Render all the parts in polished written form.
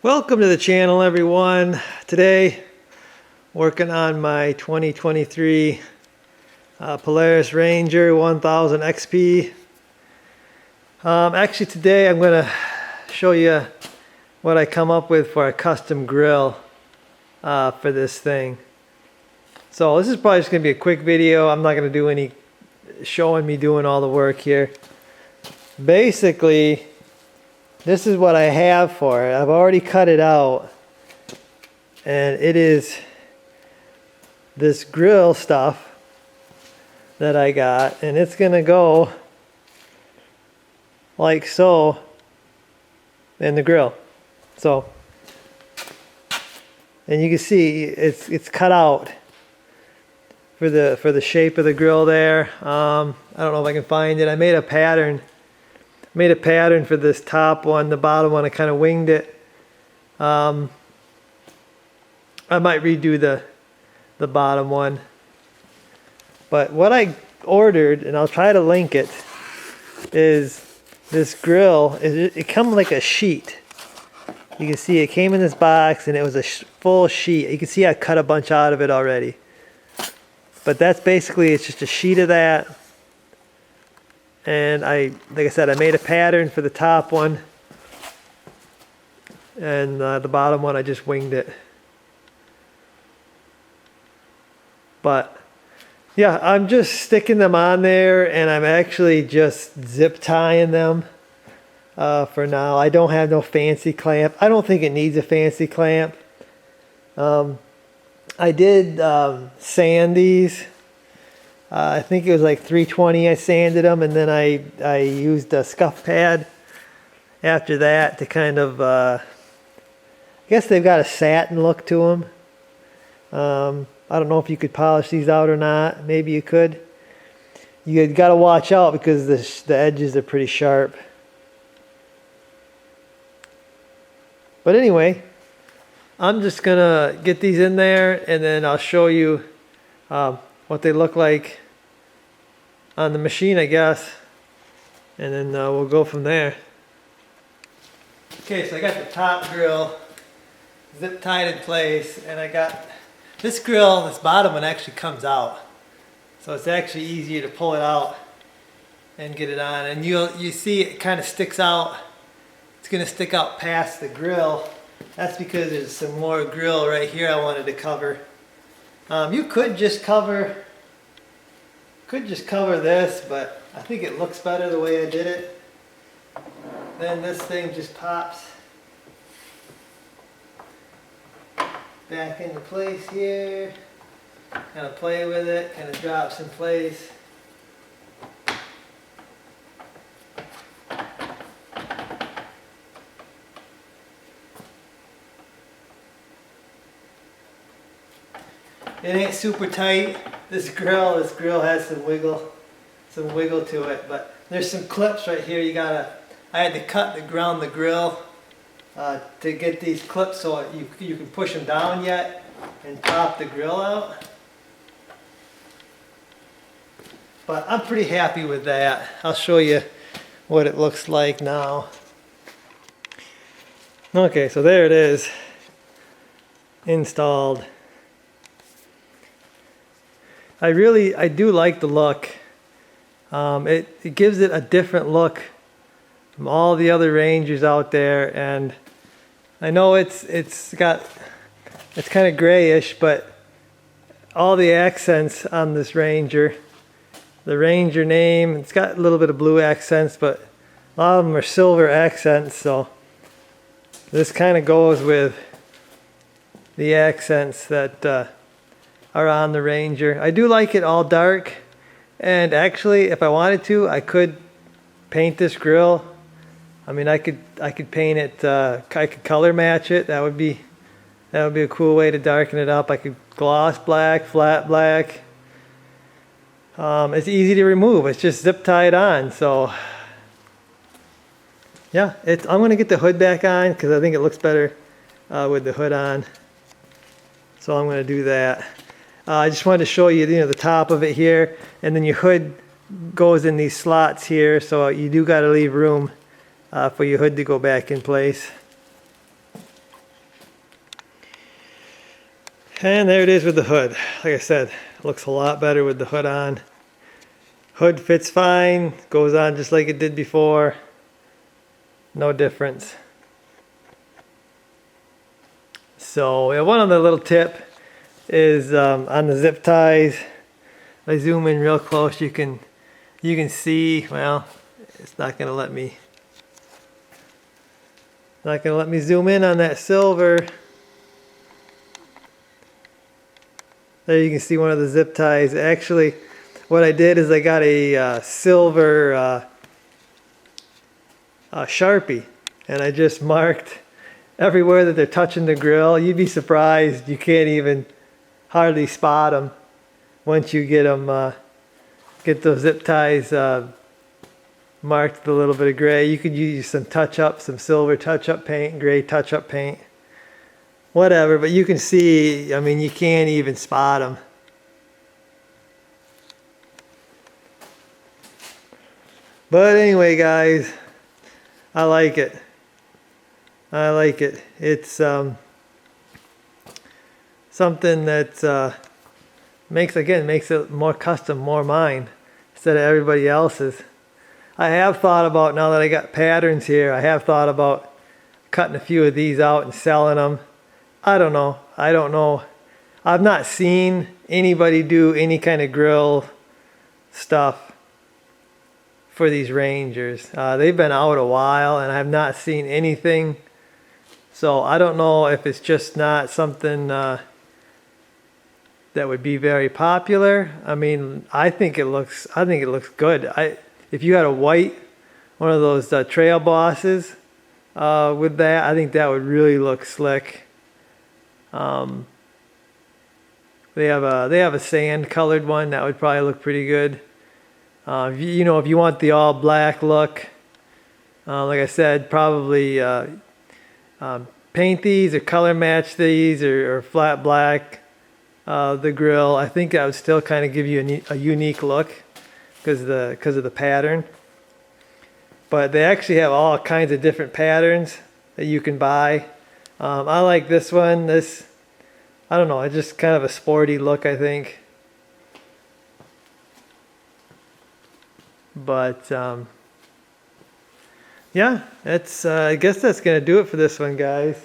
Welcome to the channel, everyone. Today working on my 2023 Polaris Ranger 1000 XP. Actually today I'm going to show you what I come up with for a custom grill for this thing. So this is probably just going to be a quick video. I'm not going to do any showing me doing all the work here. Basically, this is what I have for it. I've already cut it out, and it is this grill stuff that I got, and it's gonna go like so in the grill. So, and you can see it's cut out for the shape of the grill there. I don't know if I can find it. I made a pattern. For this top one. The bottom one I kind of winged it. I might redo the bottom one. But what I ordered, and I'll try to link it, is this grill. It comes like a sheet. You can see it came in this box and it was a full sheet. You can see I cut a bunch out of it already. But that's basically, it's just a sheet of that. And like I said, I made a pattern for the top one, and the bottom one I just winged it. But yeah, I'm just sticking them on there, and I'm actually just zip tying them for now. I don't have no fancy clamp. I don't think it needs a fancy clamp. I did sand these. I think it was like 320 I sanded them, and then I used a scuff pad after that to kind of, I guess they've got a satin look to them. I don't know if you could polish these out or not. Maybe you could. You got to watch out because the edges are pretty sharp. But anyway, I'm just going to get these in there, and then I'll show you what they look like on the machine, I guess, and then we'll go from there. Okay, so I got the top grill zip tied in place, and I got this grill. This bottom one actually comes out, so it's actually easier to pull it out and get it on. And you see it kind of sticks out. It's going to stick out past the grill. That's because there's some more grill right here I wanted to cover. You could just cover this, but I think it looks better the way I did it. Then this thing just pops back into place here. Kind of play with it, kind of drops in place. It ain't super tight. This grill has some wiggle to it, but there's some clips right here. I had to cut ground the grill to get these clips so you can push them down yet and pop the grill out. But I'm pretty happy with that. I'll show you what it looks like now. Okay, so there it is, installed. I do like the look. It gives it a different look from all the other Rangers out there, and I know it's kind of grayish, but all the accents on this Ranger, the Ranger name, it's got a little bit of blue accents, but a lot of them are silver accents, so this kind of goes with the accents that are on the Ranger. I do like it all dark, and actually if I wanted to I could paint this grill. I mean, I could paint it, I could color match it. That would be a cool way to darken it up. I could gloss black, flat black. It's easy to remove. It's just zip tied on. So yeah, I'm gonna get the hood back on because I think it looks better with the hood on. So I'm gonna do that. I just wanted to show you, the top of it here, and then your hood goes in these slots here, so you do got to leave room for your hood to go back in place. And there it is with the hood. Like I said, it looks a lot better with the hood on. Hood fits fine, goes on just like it did before. No difference. So yeah, one other little tip is on the zip ties. If I zoom in real close, you can see, well, it's not gonna let me zoom in on that silver. There you can see one of the zip ties. Actually, what I did is I got a silver Sharpie, and I just marked everywhere that they're touching the grill. You'd be surprised, you can't even hardly spot them once you get them, get those zip ties marked with a little bit of gray. You could use some touch-up, some silver touch-up paint, gray touch-up paint, whatever, but you can see, I mean, you can't even spot them. But anyway, guys, I like it. I like it. It's something that makes it more custom, more mine, instead of everybody else's. I have thought about, now that I got patterns here, I have thought about cutting a few of these out and selling them. I don't know. I've not seen anybody do any kind of grill stuff for these Rangers. They've been out a while and I have not seen anything. So I don't know if it's just not something that would be very popular. I mean, I think it looks good. If you had a white, one of those trail bosses with that, I think that would really look slick. They have a sand colored one that would probably look pretty good. If you want the all black look, like I said, probably paint these or color match these or flat black the grill. I think that would still kind of give you a unique look because of the pattern. But they actually have all kinds of different patterns that you can buy. I like this one. I don't know, it's just kind of a sporty look, I think. But yeah, I guess that's gonna do it for this one, guys.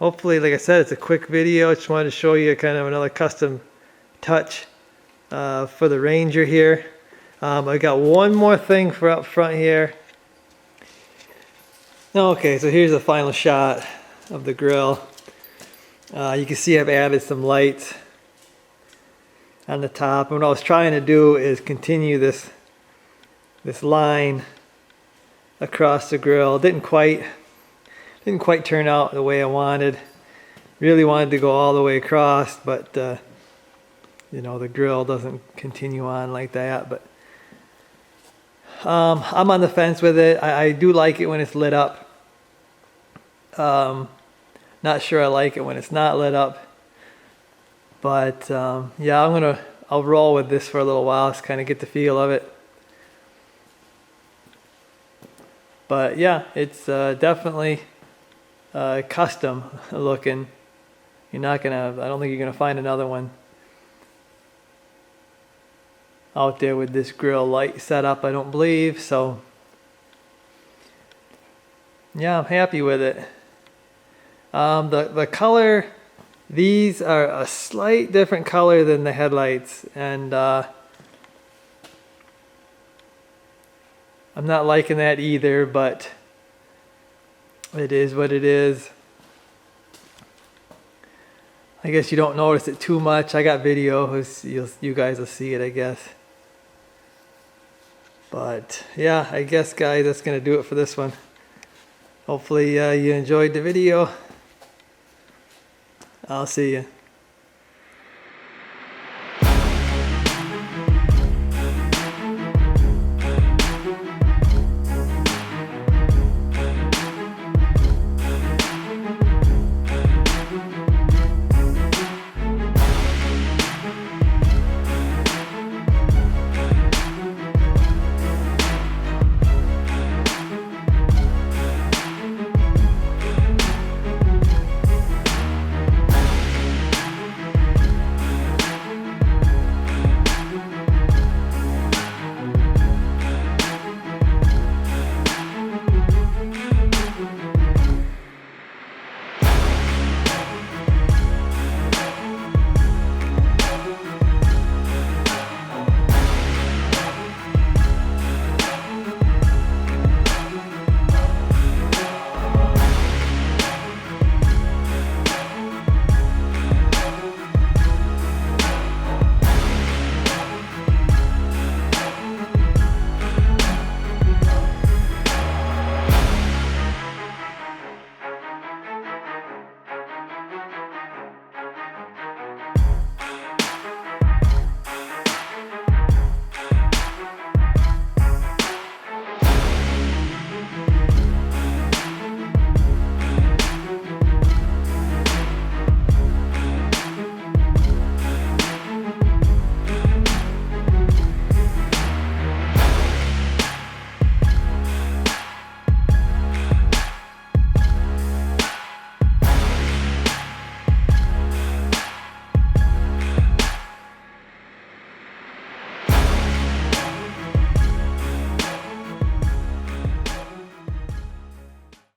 Hopefully, like I said, it's a quick video. I just wanted to show you kind of another custom touch for the Ranger here. I got one more thing for up front here. Okay, so here's the final shot of the grill. You can see I've added some lights on the top. And what I was trying to do is continue this line across the grill. Didn't quite turn out the way I wanted. Really wanted to go all the way across, but the grill doesn't continue on like that. But I'm on the fence with it. I do like it when it's lit up. Not sure I like it when it's not lit up. But yeah, I'll roll with this for a little while, just kind of get the feel of it. But yeah, it's definitely custom looking. I don't think you're gonna find another one out there with this grill light setup, I don't believe. So yeah, I'm happy with it. The color, these are a slight different color than the headlights, and I'm not liking that either, but it is what it is. I guess you don't notice it too much. I got video, you guys will see it, I guess. But yeah, I guess, guys, that's gonna do it for this one. Hopefully you enjoyed the video. I'll see you.